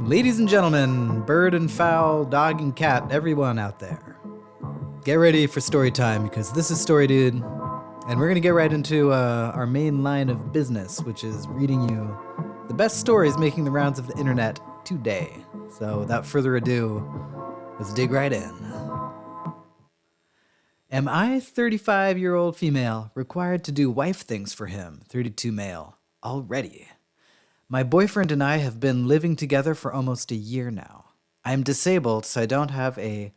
Ladies and gentlemen, bird and fowl, dog and cat, everyone out there. Get ready for story time because this is Story Dude, and we're going to get right into our main line of business, which is reading you the best stories making the rounds of the internet today. So without further ado, let's dig right in. Am I 35-year-old female required to do wife things for him, 32 male, already? My boyfriend and I have been living together for almost a year now. I am disabled, so I don't have a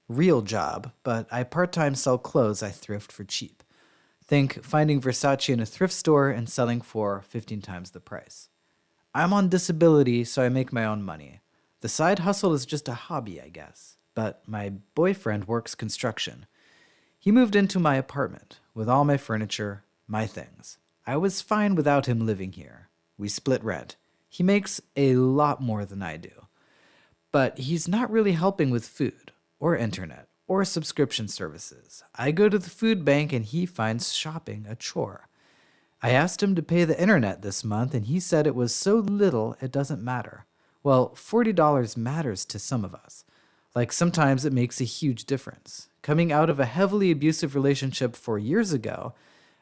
real job, but I part-time sell clothes I thrift for cheap. Think finding Versace in a thrift store and selling for 15 times the price. I'm on disability, so I make my own money. The side hustle is just a hobby, I guess, but my boyfriend works construction. He moved into my apartment with all my furniture, my things. I was fine without him living here. We split rent. He makes a lot more than I do. But he's not really helping with food, or internet, or subscription services. I go to the food bank and he finds shopping a chore. I asked him to pay the internet this month and he said it was so little it doesn't matter. Well, $40 matters to some of us. Like sometimes it makes a huge difference. Coming out of a heavily abusive relationship 4 years ago,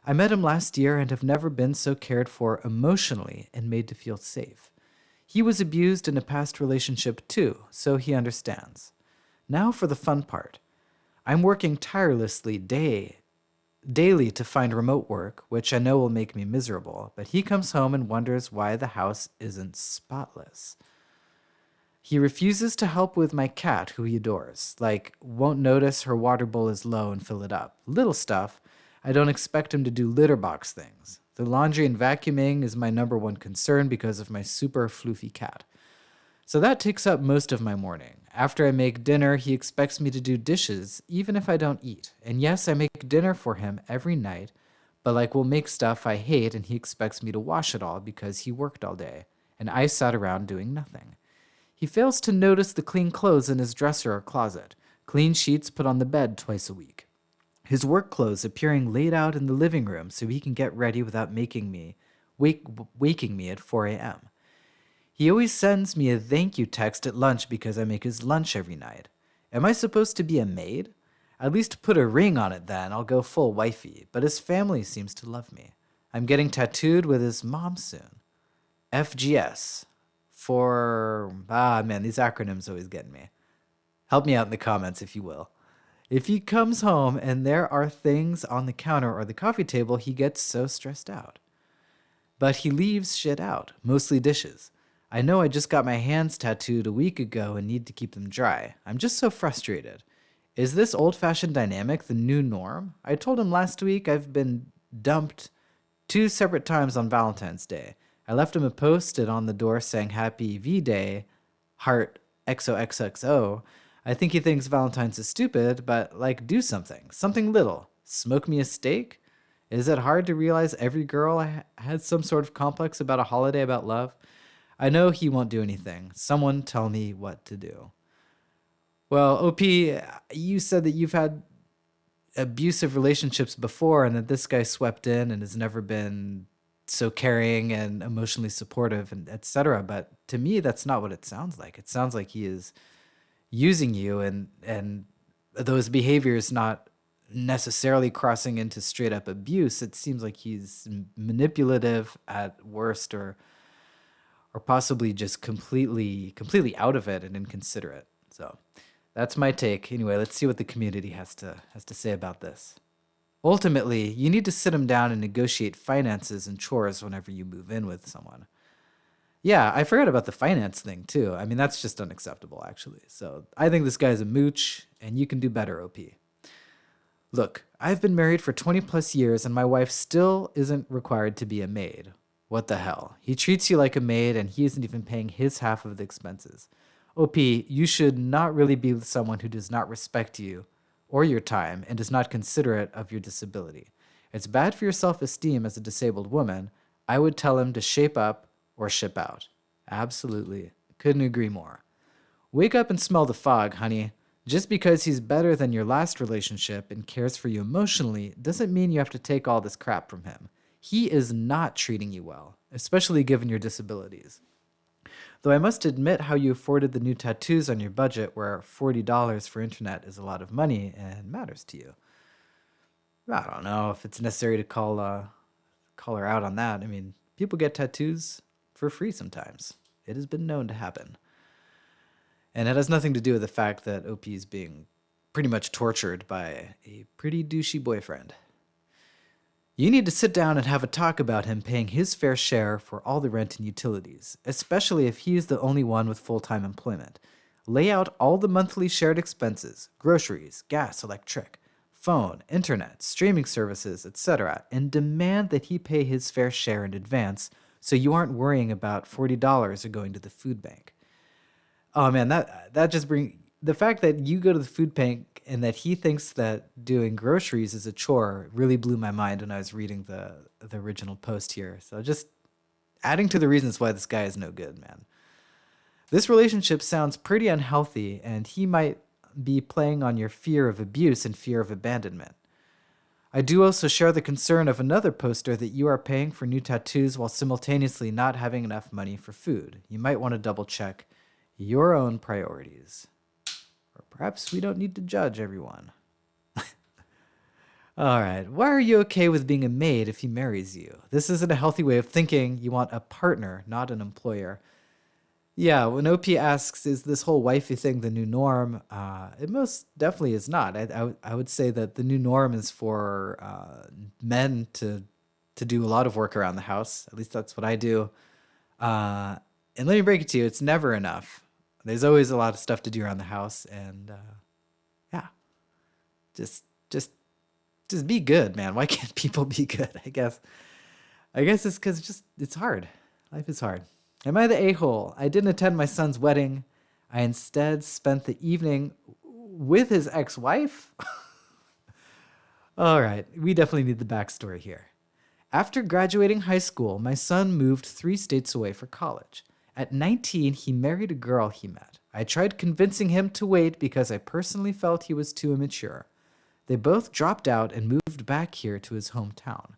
I met him last year and have never been so cared for emotionally and made to feel safe. He was abused in a past relationship too, so he understands. Now for the fun part. I'm working tirelessly daily to find remote work, which I know will make me miserable, but he comes home and wonders why the house isn't spotless. He refuses to help with my cat, who he adores, like won't notice her water bowl is low and fill it up. Little stuff. I don't expect him to do litter box things. The laundry and vacuuming is my number one concern because of my super floofy cat. So that takes up most of my morning. After I make dinner, he expects me to do dishes, even if I don't eat. And yes, I make dinner for him every night, but like we'll make stuff I hate and he expects me to wash it all because he worked all day, and I sat around doing nothing. He fails to notice the clean clothes in his dresser or closet, clean sheets put on the bed twice a week. His work clothes appearing laid out in the living room so he can get ready without waking me at 4 a.m. He always sends me a thank you text at lunch because I make his lunch every night. Am I supposed to be a maid? At least put a ring on it then, I'll go full wifey, but his family seems to love me. I'm getting tattooed with his mom soon. FGS. These acronyms always get me. Help me out in the comments if you will. If he comes home and there are things on the counter or the coffee table, he gets so stressed out. But he leaves shit out, mostly dishes. I know I just got my hands tattooed a week ago and need to keep them dry. I'm just so frustrated. Is this old-fashioned dynamic the new norm? I told him last week I've been dumped 2 separate times on Valentine's Day. I left him a post-it on the door saying Happy V-Day, heart XOXXO. I think he thinks Valentine's is stupid, but like do something. Something little. Smoke me a steak? Is it hard to realize every girl has some sort of complex about a holiday about love? I know he won't do anything. Someone tell me what to do. Well, OP, you said that you've had abusive relationships before and that this guy swept in and has never been so caring and emotionally supportive and etc. But to me, that's not what it sounds like. It sounds like he is using you and those behaviors not necessarily crossing into straight up abuse. It seems like he's manipulative at worst or possibly just completely out of it and inconsiderate. So that's my take. Anyway, let's see what the community has to say about this. Ultimately, you need to sit him down and negotiate finances and chores whenever you move in with someone. Yeah, I forgot about the finance thing too. I mean, that's just unacceptable, actually. So I think this guy's a mooch, and you can do better, OP. Look, I've been married for 20 plus years, and my wife still isn't required to be a maid. What the hell? He treats you like a maid, and he isn't even paying his half of the expenses. OP, you should not really be with someone who does not respect you or your time and is not considerate of your disability. It's bad for your self-esteem as a disabled woman. I would tell him to shape up or ship out. Absolutely. Couldn't agree more. Wake up and smell the fog, honey. Just because he's better than your last relationship and cares for you emotionally doesn't mean you have to take all this crap from him. He is not treating you well, especially given your disabilities. Though I must admit how you afforded the new tattoos on your budget, where $40 for internet is a lot of money and matters to you. I don't know if it's necessary to call her out on that. I mean, people get tattoos for free sometimes. It has been known to happen. And it has nothing to do with the fact that OP is being pretty much tortured by a pretty douchey boyfriend. You need to sit down and have a talk about him paying his fair share for all the rent and utilities, especially if he is the only one with full-time employment. Lay out all the monthly shared expenses, groceries, gas, electric, phone, internet, streaming services, etc., and demand that he pay his fair share in advance so you aren't worrying about $40 or going to the food bank. Oh man, that just brings the fact that you go to the food bank and that he thinks that doing groceries is a chore really blew my mind when I was reading the original post here. So just adding to the reasons why this guy is no good, man. This relationship sounds pretty unhealthy, and he might be playing on your fear of abuse and fear of abandonment. I do also share the concern of another poster that you are paying for new tattoos while simultaneously not having enough money for food. You might want to double check your own priorities. Or perhaps we don't need to judge everyone. All right. Why are you okay with being a maid if he marries you? This isn't a healthy way of thinking. You want a partner, not an employer. Yeah, when OP asks, is this whole wifey thing the new norm? It most definitely is not. I would say that the new norm is for men to do a lot of work around the house. At least that's what I do. And let me break it to you, it's never enough. There's always a lot of stuff to do around the house, and yeah, just be good, man. Why can't people be good? I guess it's because it's hard. Life is hard. Am I the a-hole? I didn't attend my son's wedding. I instead spent the evening with his ex-wife. All right, we definitely need the backstory here. After graduating high school, my son moved 3 states away for college. At 19, he married a girl he met. I tried convincing him to wait because I personally felt he was too immature. They both dropped out and moved back here to his hometown.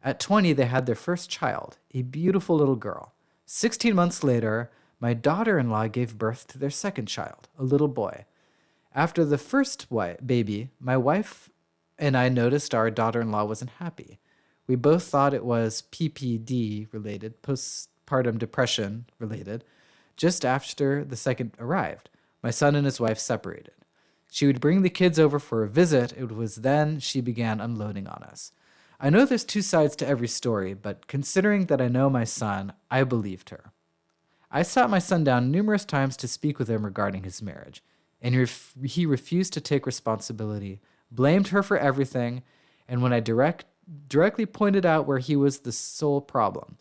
At 20, they had their first child, a beautiful little girl. 16 months later, my daughter-in-law gave birth to their second child, a little boy. After the first baby, my wife and I noticed our daughter-in-law wasn't happy. We both thought it was PPD related, postpartum depression related. Just after the second arrived, my son and his wife separated. She would bring the kids over for a visit. It was then she began unloading on us. I know there's 2 sides to every story, but considering that I know my son, I believed her. I sat my son down numerous times to speak with him regarding his marriage, and he refused to take responsibility, blamed her for everything, and when I directly pointed out where he was the sole problem,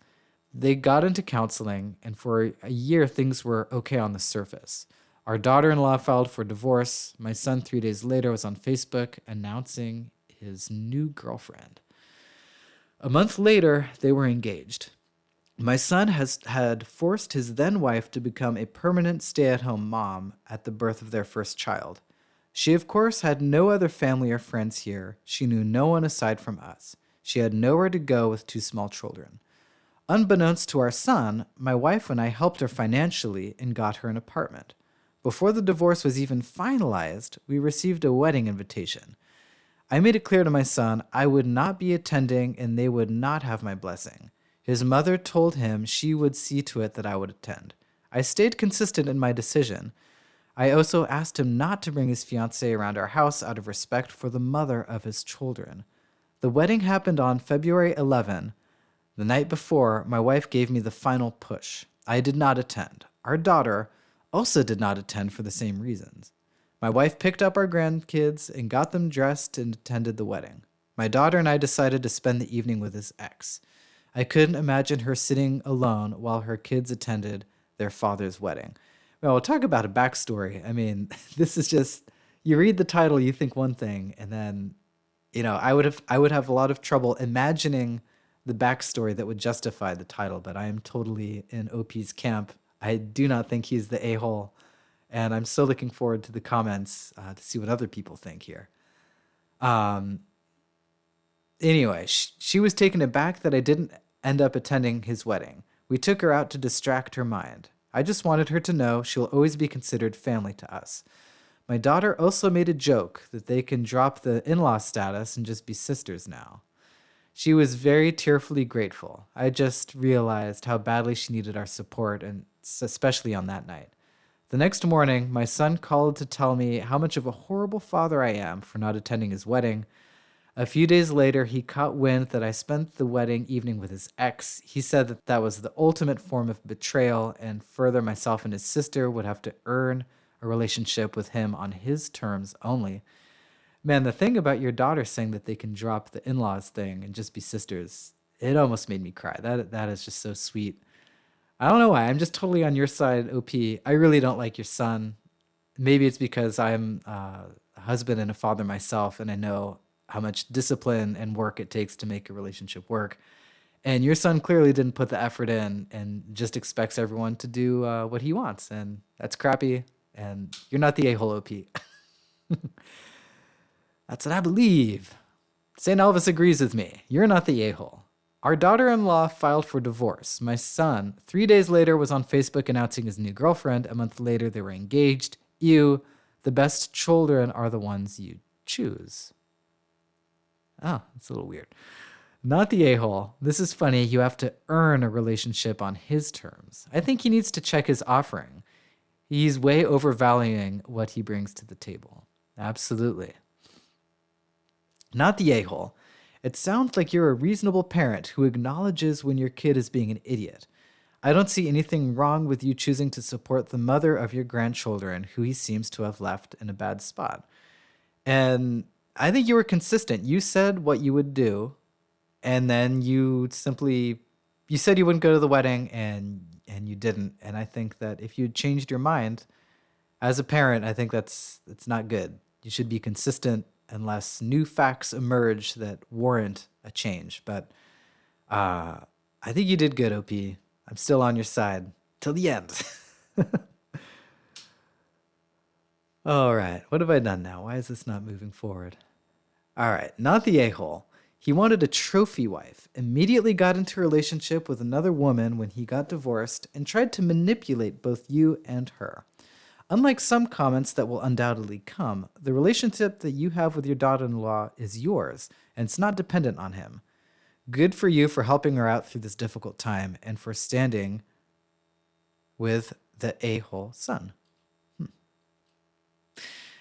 they got into counseling, and for a year things were okay on the surface. Our daughter-in-law filed for divorce. My son 3 days later was on Facebook announcing his new girlfriend. A month later, they were engaged. My son had forced his then-wife to become a permanent stay-at-home mom at the birth of their first child. She, of course, had no other family or friends here. She knew no one aside from us. She had nowhere to go with 2 small children. Unbeknownst to our son, my wife and I helped her financially and got her an apartment. Before the divorce was even finalized, we received a wedding invitation. I made it clear to my son I would not be attending and they would not have my blessing. His mother told him she would see to it that I would attend. I stayed consistent in my decision. I also asked him not to bring his fiancée around our house out of respect for the mother of his children. The wedding happened on February 11. The night before, my wife gave me the final push. I did not attend. Our daughter also did not attend for the same reasons. My wife picked up our grandkids and got them dressed and attended the wedding. My daughter and I decided to spend the evening with his ex. I couldn't imagine her sitting alone while her kids attended their father's wedding. Well, we'll talk about a backstory. I mean, this is just, you read the title, you think one thing, and then, I would have a lot of trouble imagining the backstory that would justify the title, but I am totally in OP's camp. I do not think he's the a-hole. And I'm so looking forward to the comments to see what other people think here. Anyway, she was taken aback that I didn't end up attending his wedding. We took her out to distract her mind. I just wanted her to know she'll always be considered family to us. My daughter also made a joke that they can drop the in-law status and just be sisters now. She was very tearfully grateful. I just realized how badly she needed our support, and especially on that night. The next morning, my son called to tell me how much of a horrible father I am for not attending his wedding. A few days later, he caught wind that I spent the wedding evening with his ex. He said that that was the ultimate form of betrayal, and further, myself and his sister would have to earn a relationship with him on his terms only. Man, the thing about your daughter saying that they can drop the in-laws thing and just be sisters, it almost made me cry. That is just so sweet. I don't know why. I'm just totally on your side, OP. I really don't like your son. Maybe it's because I'm a husband and a father myself, and I know how much discipline and work it takes to make a relationship work. And your son clearly didn't put the effort in and just expects everyone to do what he wants. And that's crappy. And you're not the a-hole, OP. That's what I believe. St. Elvis agrees with me. You're not the a-hole. Our daughter-in-law filed for divorce. My son, 3 days later, was on Facebook announcing his new girlfriend. A month later, they were engaged. You, the best children are the ones you choose. Oh, that's a little weird. Not the a-hole. This is funny. You have to earn a relationship on his terms. I think he needs to check his offering. He's way overvaluing what he brings to the table. Absolutely. Not the a-hole. It sounds like you're a reasonable parent who acknowledges when your kid is being an idiot. I don't see anything wrong with you choosing to support the mother of your grandchildren who he seems to have left in a bad spot. And I think you were consistent. You said what you would do, and then you said you wouldn't go to the wedding, and you didn't. And I think that if you'd changed your mind as a parent, I think that's not good. You should be consistent unless new facts emerge that warrant a change. But I think you did good, OP. I'm still on your side till the end. All right, what have I done now? Why is this not moving forward? All right, not the a-hole. He wanted a trophy wife, immediately got into a relationship with another woman when he got divorced, and tried to manipulate both you and her. Unlike some comments that will undoubtedly come, the relationship that you have with your daughter-in-law is yours, and it's not dependent on him. Good for you for helping her out through this difficult time and for standing with the a-hole son.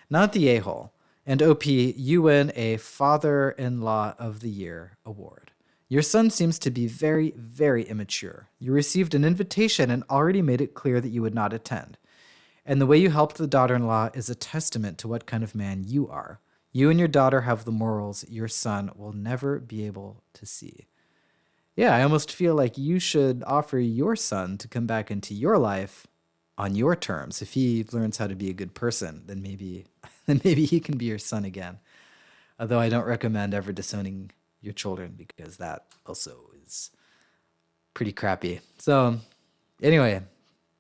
Not the a-hole. And OP, you win a Father-in-Law of the Year award. Your son seems to be very, very immature. You received an invitation and already made it clear that you would not attend. And the way you helped the daughter-in-law is a testament to what kind of man you are. You and your daughter have the morals your son will never be able to see. Yeah, I almost feel like you should offer your son to come back into your life on your terms. If he learns how to be a good person, then maybe he can be your son again. Although I don't recommend ever disowning your children because that also is pretty crappy. So anyway,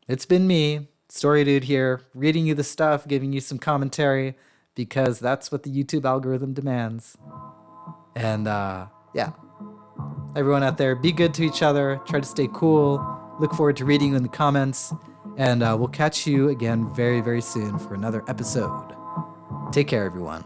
it's been me, Story Dude here, reading you the stuff, giving you some commentary because that's what the YouTube algorithm demands. And yeah, everyone out there, be good to each other, try to stay cool. Look forward to reading you in the comments. And we'll catch you again very, very soon for another episode. Take care, everyone.